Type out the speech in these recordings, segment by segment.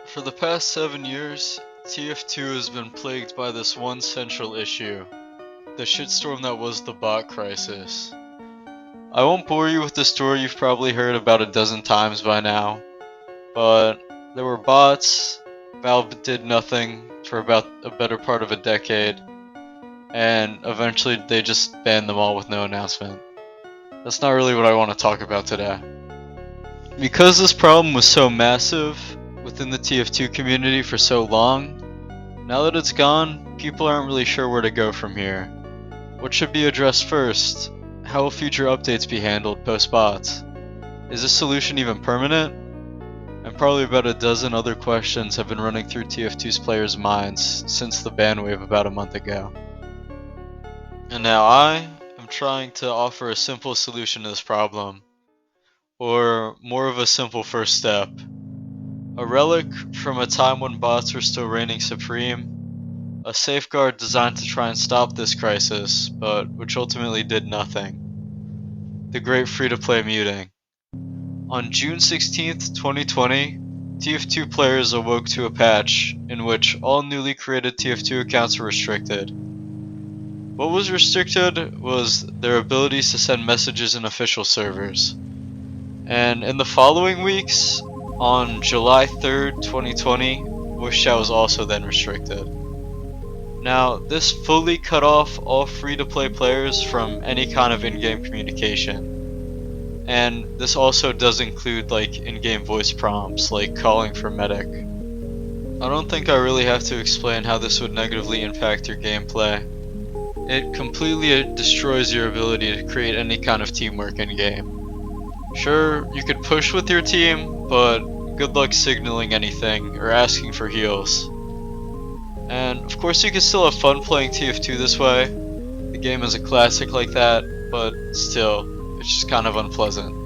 For the past 7 years, Tf2 has been plagued by this one central issue, the shitstorm that was the bot crisis. I won't bore you with the story you've probably heard about a dozen times by now, but there were bots, Valve did nothing for about a better part of a decade, and eventually they just banned them all with no announcement. That's not really what I want to talk about today. Because this problem was so massive within the TF2 community for so long, now that it's gone, people aren't really sure where to go from here. What should be addressed first? How will future updates be handled post-bots? Is this solution even permanent? And probably about a dozen other questions have been running through Tf2's players' minds since the ban wave about a month ago. And now I am trying to offer a simple solution to this problem, or more of a simple first step. A relic from a time when bots were still reigning supreme, a safeguard designed to try and stop this crisis, but which ultimately did nothing. The great free-to-play muting. On June 16th, 2020, TF2 players awoke to a patch in which all newly created TF2 accounts were restricted. What was restricted was their abilities to send messages in official servers. And in the following weeks, on July 3rd, 2020, voice chat was also then restricted. Now, this fully cut off all free-to-play players from any kind of in-game communication. And this also does include like in-game voice prompts, like calling for medic. I don't think I really have to explain how this would negatively impact your gameplay. It completely destroys your ability to create any kind of teamwork in-game. Sure, you could push with your team, but good luck signaling anything or asking for heals. And of course you can still have fun playing TF2 this way. The game is a classic like that, but still, it's just kind of unpleasant.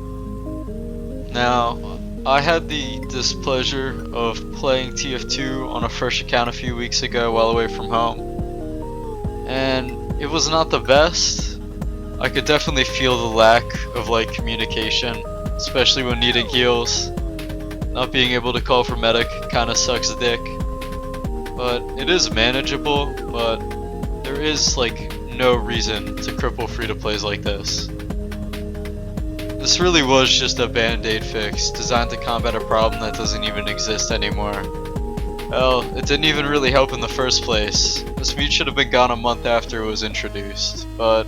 Now, I had the displeasure of playing TF2 on a fresh account a few weeks ago while away from home. And it was not the best. I could definitely feel the lack of like communication, especially when needing heals. Not being able to call for medic kinda sucks dick. But it is manageable, but there is like no reason to cripple free-to-plays like this. This really was just a band-aid fix designed to combat a problem that doesn't even exist anymore. Hell, it didn't even really help in the first place. This mute should have been gone a month after it was introduced, but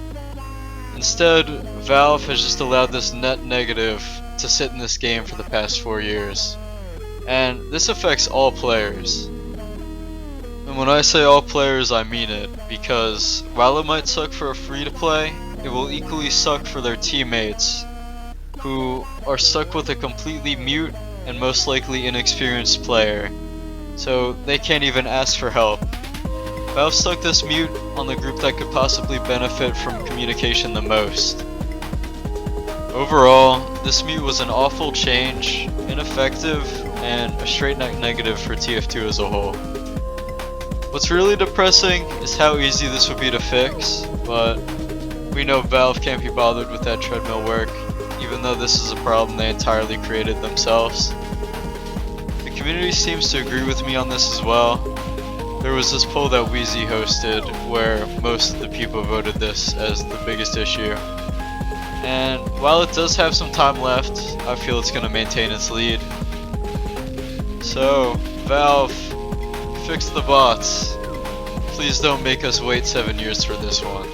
instead, Valve has just allowed this net negative to sit in this game for the past 4 years. And this affects all players. And when I say all players, I mean it, because while it might suck for a free-to-play, it will equally suck for their teammates, who are stuck with a completely mute and most likely inexperienced player, so they can't even ask for help. Valve stuck this mute on the group that could possibly benefit from communication the most. Overall, this mute was an awful change, ineffective, and a straight negative for TF2 as a whole. What's really depressing is how easy this would be to fix, but we know Valve can't be bothered with that treadmill work, even though this is a problem they entirely created themselves. The community seems to agree with me on this as well. There was this poll that Wheezy hosted where most of the people voted this as the biggest issue. And while it does have some time left, I feel it's going to maintain its lead. So, Valve, fix the bots. Please don't make us wait 7 years for this one.